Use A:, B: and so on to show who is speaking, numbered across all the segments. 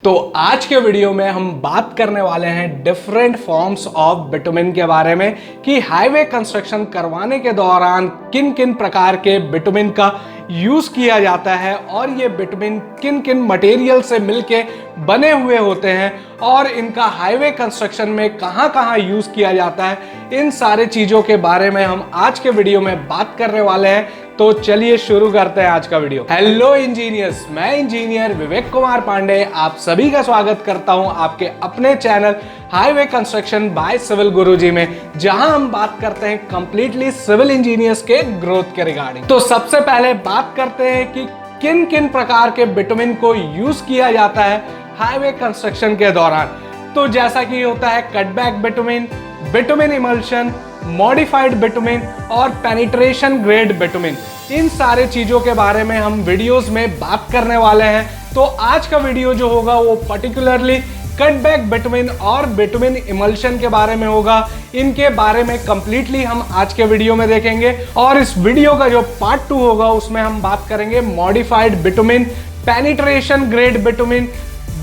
A: तो आज के वीडियो में हम बात करने वाले हैं डिफरेंट फॉर्म्स ऑफ बिटुमिन के बारे में कि हाईवे कंस्ट्रक्शन करवाने के दौरान किन किन प्रकार के बिटुमिन का यूज किया जाता है और ये बिटुमिन किन किन मटेरियल से मिलके बने हुए होते हैं और इनका हाईवे कंस्ट्रक्शन में कहां कहां यूज किया जाता है। इन सारे चीजों के बारे में हम आज के वीडियो में बात करने वाले हैं। तो चलिए शुरू करते हैं आज का वीडियो। हेलो इंजीनियर्स, मैं इंजीनियर विवेक कुमार पांडे आप सभी का स्वागत करता हूं आपके अपने channel highway construction by civil Guruji में, जहां हम बात करते हैं कंप्लीटली सिविल इंजीनियर्स के ग्रोथ के रिगार्डिंग। तो सबसे पहले बात करते हैं कि किन किन प्रकार के बिटुमिन को यूज किया जाता है हाईवे कंस्ट्रक्शन के दौरान। तो जैसा कि होता है cutback bitumen, bitumen emulsion, modified bitumen और पेनिट्रेशन ग्रेड बिटुमिन, इन सारे चीजों के बारे में हम वीडियोस में बात करने वाले हैं। तो आज का वीडियो जो होगा वो पर्टिकुलरली कटबैक बिटुमिन और बिटुमिन इमल्शन के बारे में होगा। इनके बारे में कंप्लीटली हम आज के वीडियो में देखेंगे और इस वीडियो का जो पार्ट 2 होगा उसमें हम बात करेंगे modified bitumen, penetration grade bitumen,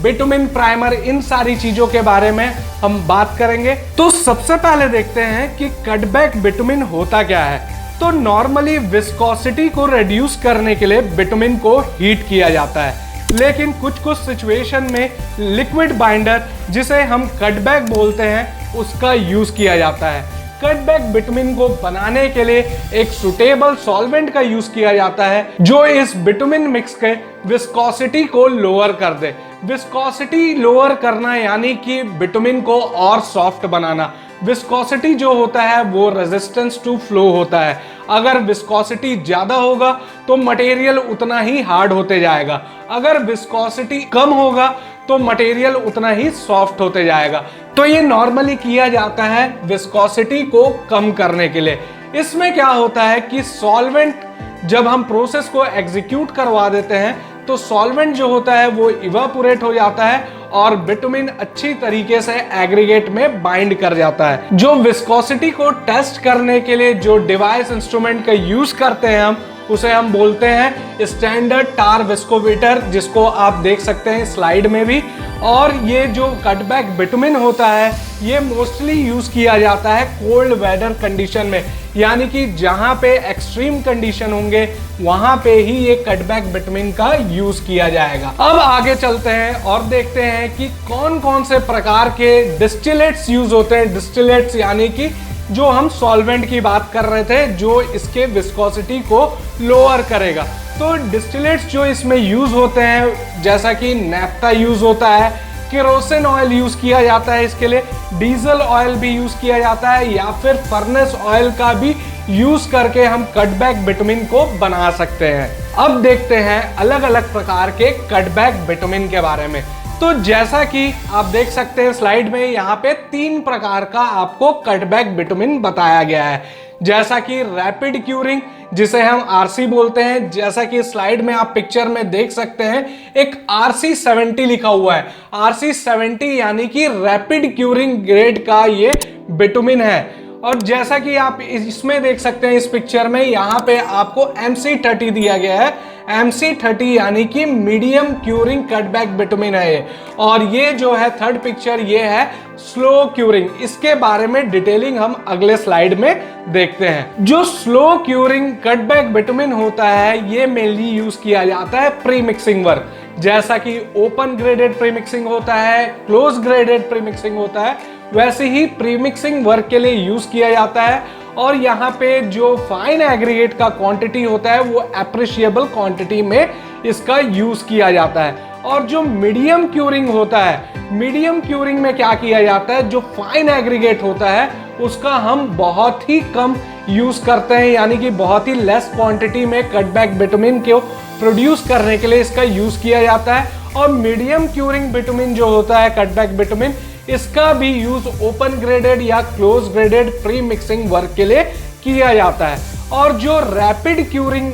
A: bitumen primer, इन सारी चीजों के बारे में हम बात करेंगे। तो सबसे पहले देखते हैं कि कटबैक बिटुमिन होता क्या है। तो नॉर्मली विस्कोसिटी को रिड्यूस करने के लिए बिटुमिन को हीट किया जाता है, लेकिन कुछ कुछ सिचुएशन में लिक्विड बाइंडर, जिसे हम कटबैक बोलते हैं, उसका यूज किया जाता है। कटबैक बिटुमिन को बनाने के लिए एक सुटेबल सॉल्वेंट का यूज किया जाता है जो इस बिटुमिन मिक्स के विस्कोसिटी को लोअर कर दे। विस्कोसिटी लोअर करना यानी कि बिटुमिन को और सॉफ्ट बनाना। विस्कोसिटी जो होता है वो रेजिस्टेंस टू फ्लो होता है। अगर विस्कोसिटी ज्यादा होगा तो मटेरियल उतना ही हार्ड होते जाएगा, अगर विस्कोसिटी कम होगा तो मटेरियल उतना ही सॉफ्ट होते जाएगा। तो ये नॉर्मली किया जाता है विस्कोसिटी को कम करने के लिए। इसमें क्या होता है कि सॉल्वेंट जब हम प्रोसेस को एग्जीक्यूट करवा देते हैं तो सॉल्वेंट जो होता है वो इवापोरेट हो जाता है और बिटुमिन अच्छी तरीके से एग्रीगेट में बाइंड कर जाता है। जो विस्कोसिटी को टेस्ट करने के लिए जो डिवाइस इंस्ट्रूमेंट का यूज करते हैं हम, उसे हम बोलते हैं स्टैंडर्ड टार विस्कोमीटर, जिसको आप देख सकते हैं स्लाइड में भी। और ये जो कटबैक बिटुमिन होता है ये मोस्टली यूज किया जाता है कोल्ड वेदर कंडीशन में, यानी कि जहां पे एक्सट्रीम कंडीशन होंगे वहां पे ही ये कटबैक बिटुमिन का यूज किया जाएगा। अब आगे चलते हैं और देखते हैं कि कौन कौन से प्रकार के डिस्टिलेट्स यूज होते हैं। डिस्टिलेट्स यानी कि जो हम सॉल्वेंट की बात कर रहे थे जो इसके विस्कोसिटी को लोअर करेगा। तो डिस्टिलेट्स जो इसमें यूज होते हैं जैसा कि नैफ्था यूज होता है, केरोसिन ऑयल यूज किया जाता है इसके लिए, डीजल ऑयल भी यूज किया जाता है, या फिर फर्नेस ऑयल का भी यूज करके हम कटबैक बिटुमिन को बना सकते हैं। अब देखते हैं अलग अलग प्रकार के कटबैक बिटुमिन के बारे में। तो जैसा कि आप देख सकते हैं स्लाइड में, यहाँ पे 3 प्रकार का आपको कटबैक बिटुमिन बताया गया है। जैसा कि रैपिड क्यूरिंग, जिसे हम आरसी बोलते हैं, जैसा कि स्लाइड में आप पिक्चर में देख सकते हैं एक RC70 लिखा हुआ है। RC70 यानी कि रैपिड क्यूरिंग ग्रेड का ये बिटुमिन है। और जैसा कि आप इसमें देख सकते हैं इस पिक्चर में, यहाँ पे आपको MC30 दिया गया है। MC30 यानी कि मीडियम क्यूरिंग कटबैक बिटुमिन है ये। और ये जो है थर्ड पिक्चर, ये है स्लो क्यूरिंग। इसके बारे में डिटेलिंग हम अगले स्लाइड में देखते हैं। जो स्लो क्यूरिंग कटबैक बिटुमिन होता है ये मेनली यूज किया जाता है प्री मिक्सिंग वर्क, जैसा कि ओपन ग्रेडेड प्री मिक्सिंग होता है, क्लोज ग्रेडेड प्री मिक्सिंग होता है, वैसे ही प्री मिक्सिंग वर्क के लिए यूज किया जाता है। और यहाँ पे जो फाइन एग्रीगेट का क्वांटिटी होता है वो एप्रिशिएबल क्वांटिटी में इसका यूज किया जाता है। और जो मीडियम क्यूरिंग होता है, मीडियम क्यूरिंग में क्या किया जाता है, जो फाइन एग्रीगेट होता है उसका हम बहुत ही कम यूज करते हैं, यानी कि बहुत ही लेस क्वांटिटी में कटबैक बिटुमिन को प्रोड्यूस करने के लिए इसका यूज किया जाता है। और मीडियम क्यूरिंग बिटुमिन जो होता है कटबैक बिटुमिन, इसका भी यूज ओपन ग्रेडेड या close graded pre mixing work के लिए किया जाता है। और जो रैपिड क्यूरिंग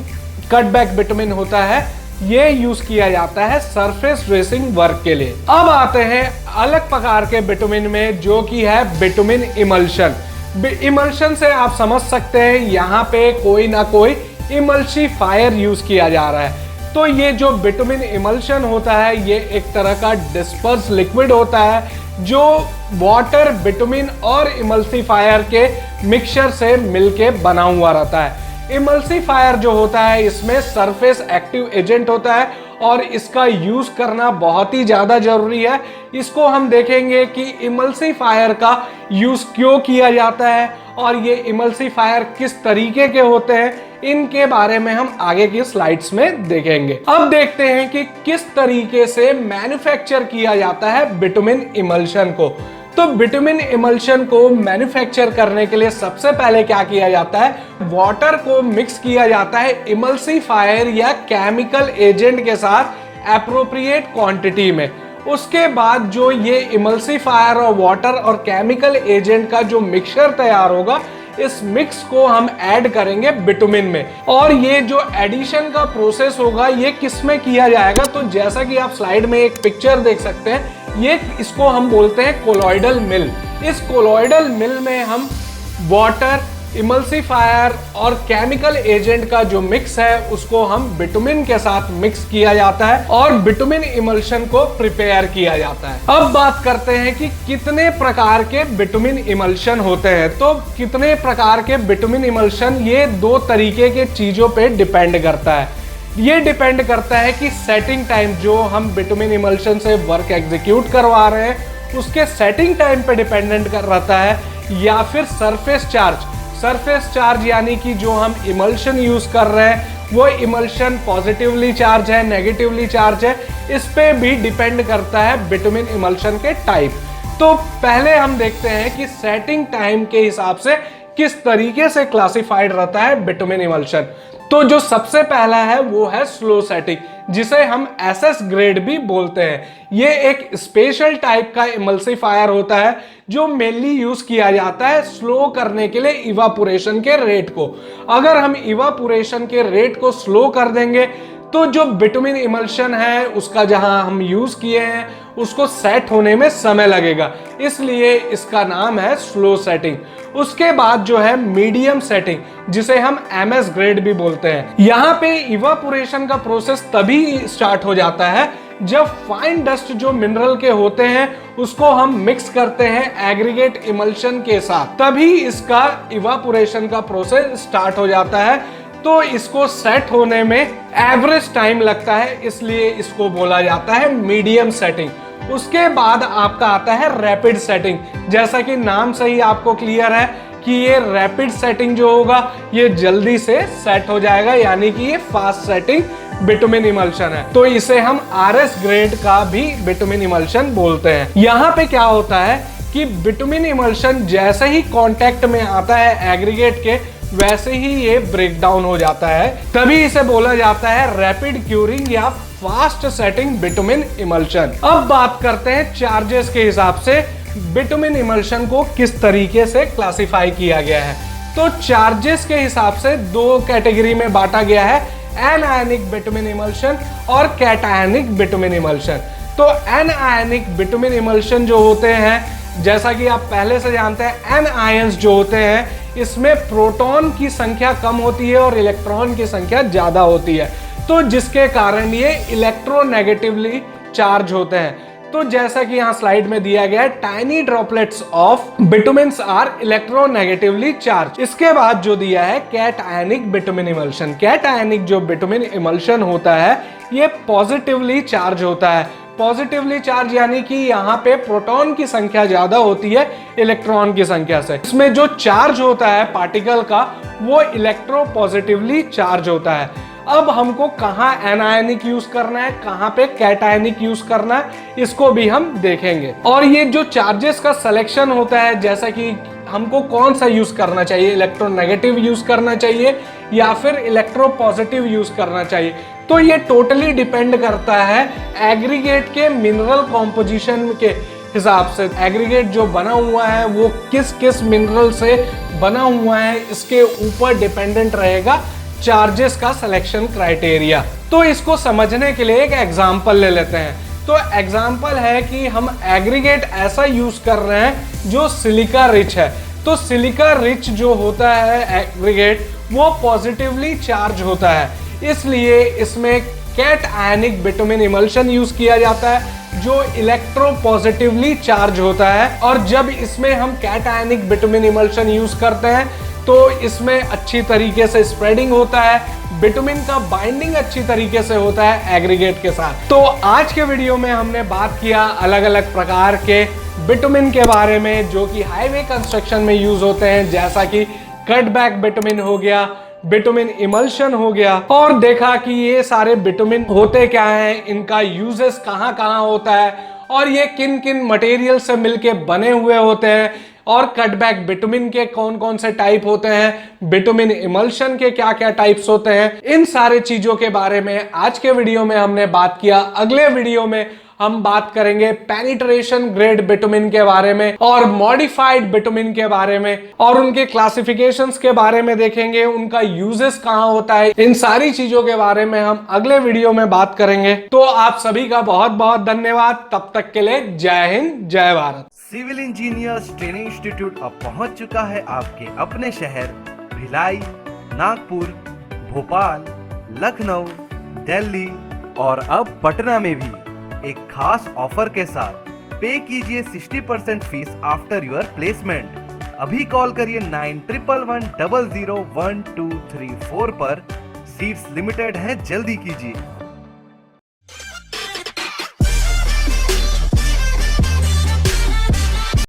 A: कटबैक बिटुमिन होता है ये यूज किया जाता है सरफेस ड्रेसिंग वर्क के लिए। अब आते हैं अलग प्रकार के बिटुमिन में, जो कि है बिटुमिन इमल्शन। इमल्शन से आप समझ सकते हैं यहाँ पे कोई ना कोई इमल्सिफायर यूज किया जा रहा है। तो ये जो बिटुमिन इमल्शन होता है ये एक तरह का डिस्पर्स लिक्विड होता है जो वाटर, बिटुमिन और इमल्सिफायर के मिक्सचर से मिलके बना हुआ रहता है। इमल्सिफायर जो होता है इसमें सरफेस एक्टिव एजेंट होता है और इसका यूज करना बहुत ही ज्यादा जरूरी है। इसको हम देखेंगे कि इमल्सिफायर का यूज क्यों किया जाता है और ये इमल्सिफायर किस तरीके के होते हैं, इनके बारे में हम आगे की स्लाइड्स में देखेंगे। अब देखते हैं कि किस तरीके से मैन्युफैक्चर किया जाता है बिटुमिन इमल्शन को। तो बिटुमिन इमल्शन को मैन्युफैक्चर करने के लिए सबसे पहले क्या किया जाता है, वाटर को मिक्स किया जाता है इमल्सिफायर या केमिकल एजेंट के साथ एप्रोप्रिएट क्वांटिटी में। उसके बाद जो ये इमल्सिफायर और वाटर और केमिकल एजेंट का जो मिक्सचर तैयार होगा, इस मिक्स को हम ऐड करेंगे बिटुमिन में। और ये जो एडिशन का प्रोसेस होगा ये किस में किया जाएगा, तो जैसा कि आप स्लाइड में एक पिक्चर देख सकते हैं, ये इसको हम बोलते हैं कोलॉइडल मिल। इस कोलॉइडल मिल में हम वाटर, इमल्सिफायर और केमिकल एजेंट का जो मिक्स है उसको हम बिटुमिन के साथ मिक्स किया जाता है और बिटुमिन इमल्शन को प्रिपेयर किया जाता है। अब बात करते हैं कि कितने प्रकार के बिटुमिन इमल्शन होते हैं। तो कितने प्रकार के बिटुमिन इमल्शन, ये दो तरीके के चीजों पे डिपेंड करता है। ये डिपेंड करता है कि सेटिंग टाइम, जो हम बिटुमिन इमल्शन से वर्क एग्जीक्यूट करवा रहे हैं उसके सेटिंग टाइम पे डिपेंडेंट कर रहता है, या फिर सरफेस चार्ज। सरफेस चार्ज यानी कि जो हम इमल्शन यूज कर रहे हैं वो इमल्शन पॉजिटिवली चार्ज है, नेगेटिवली चार्ज है, इस पे भी डिपेंड करता है बिटुमिन इमल्शन के टाइप। तो पहले हम देखते हैं कि सेटिंग टाइम के हिसाब से किस तरीके से क्लासिफाइड रहता है बिटुमिन इमल्शन। तो जो सबसे पहला है वो है स्लो सेटिंग, जिसे हम एसएस ग्रेड भी बोलते हैं। ये एक स्पेशल टाइप का इमल्सिफायर होता है जो मेनली यूज किया जाता है स्लो करने के लिए इवापोरेशन के रेट को। अगर हम इवापोरेशन के रेट को स्लो कर देंगे तो जो बिटुमिन इमल्शन है उसका जहां हम यूज किए हैं उसको सेट होने में समय लगेगा, इसलिए इसका नाम है स्लो सेटिंग। उसके बाद जो है मीडियम सेटिंग, जिसे हम एमएस ग्रेड भी बोलते हैं। यहाँ पे इवापोरेशन का प्रोसेस तभी स्टार्ट हो जाता है जब फाइन डस्ट जो मिनरल के होते हैं उसको हम मिक्स करते हैं एग्रीगेट इमल्शन के साथ, तभी इसका इवापोरेशन का प्रोसेस स्टार्ट हो जाता है। तो इसको सेट होने में एवरेज टाइम लगता है, इसलिए इसको बोला जाता है मीडियम सेटिंग। उसके बाद आपका आता है रैपिड सेटिंग। जैसा कि नाम से ही आपको क्लियर है कि ये रैपिड सेटिंग जो होगा ये जल्दी से सेट हो जाएगा, यानी कि ये फास्ट सेटिंग बिटुमिन इमल्शन है। तो इसे हम आरएस ग्रेड का भी बिटुमिन इमल्शन बोलते हैं। यहाँ पे क्या होता है कि बिटुमिन इमल्शन जैसे ही कांटेक्ट में आता है एग्रीगेट के, वैसे ही ये ब्रेक डाउन हो जाता है, तभी इसे बोला जाता है रैपिड क्यूरिंग या फास्ट सेटिंग बिटुमिन इमल्शन। अब बात करते हैं चार्जेस के हिसाब से बिटुमिन इमल्शन को किस तरीके से क्लासिफाई किया गया है। तो चार्जेस के हिसाब से दो कैटेगरी में बांटा गया है, एनायनिक बिटुमिन इमल्शन और कैटायनिक बिटुमिन इमल्शन। तो एनायनिक बिटुमिन इमल्शन जो होते हैं, जैसा कि आप पहले से जानते हैं, एन आयंस जो होते हैं इसमें प्रोटॉन की संख्या कम होती है और इलेक्ट्रॉन की संख्या ज्यादा होती है, तो जिसके कारण ये इलेक्ट्रोनेगेटिवली चार्ज होते हैं। तो जैसा कि यहाँ स्लाइड में दिया गया है, tiny droplets of bitumens are electronegatively charge. इसके बाद जो दिया है कैटायनिक बिटुमिन इमल्शन। कैटायनिक जो बिटुमिन इमल्शन होता है ये पॉजिटिवली चार्ज होता है। पॉजिटिवली चार्ज यानी कि यहाँ पे प्रोटॉन की संख्या ज्यादा होती है इलेक्ट्रॉन की संख्या से। इसमें जो चार्ज होता है पार्टिकल का वो इलेक्ट्रो पॉजिटिवली चार्ज होता है। अब हमको कहाँ एनायनिक यूज करना है, कहाँ पे कैटायनिक यूज करना है, इसको भी हम देखेंगे। और ये जो चार्जेस का सिलेक्शन होता है, जैसा कि हमको कौन सा यूज करना चाहिए, इलेक्ट्रोनेगेटिव यूज करना चाहिए या फिर इलेक्ट्रो पॉजिटिव यूज करना चाहिए, तो ये टोटली डिपेंड करता है एग्रीगेट के मिनरल कॉम्पोजिशन के हिसाब से। एग्रीगेट जो बना हुआ है वो किस किस मिनरल से बना हुआ है, इसके ऊपर डिपेंडेंट रहेगा चार्जेस का सिलेक्शन क्राइटेरिया। तो इसको समझने के लिए एक एग्जांपल ले लेते हैं। तो एग्जांपल है कि हम एग्रीगेट ऐसा यूज कर रहे हैं जो सिलिका रिच है। तो सिलिका रिच जो होता है एग्रीगेट वो पॉजिटिवली चार्ज होता है, इसलिए इसमें कैट आयनिक बिटुमिन इमल्शन यूज किया जाता है जो इलेक्ट्रोपॉजिटिवली चार्ज होता है। और जब इसमें हम कैट आयनिक बिटुमिन इमल्शन यूज करते हैं तो इसमें अच्छी तरीके से स्प्रेडिंग होता है, बिटुमिन का बाइंडिंग अच्छी तरीके से होता है एग्रीगेट के साथ। तो आज के वीडियो में हमने बात किया अलग अलग प्रकार के बिटुमिन के बारे में जो कि हाईवे कंस्ट्रक्शन में यूज होते हैं, जैसा कि कटबैक बिटुमिन हो गया, बिटुमिन इमल्शन हो गया, और देखा कि ये सारे बिटुमिन होते क्या हैं, इनका यूजेस कहाँ कहाँ होता है और ये किन किन मटेरियल से मिलके बने हुए होते हैं, और कटबैक बिटुमिन के कौन कौन से टाइप होते हैं, बिटुमिन इमल्शन के क्या क्या टाइप्स होते हैं। इन सारे चीजों के बारे में आज के वीडियो में हमने बात किया। अगले वीडियो में हम बात करेंगे पेनिट्रेशन ग्रेड बिटुमिन के बारे में और मॉडिफाइड बिटुमिन के बारे में, और उनके क्लासिफिकेशंस के बारे में देखेंगे, उनका यूजेस कहां होता है। इन सारी चीजों के बारे में हम अगले वीडियो में बात करेंगे। तो आप सभी का बहुत बहुत धन्यवाद। तब तक के लिए जय हिंद, जय Bharat.
B: Civil engineers training institute अब पहुंच चुका है आपके अपने शहर भिलाई, नागपुर, भोपाल, लखनऊ, दिल्ली और अब पटना में भी एक खास ऑफर के साथ। पे कीजिए 60% फीस आफ्टर योर प्लेसमेंट। अभी कॉल करिए 9111001234 पर। सीट्स लिमिटेड हैं, जल्दी कीजिए।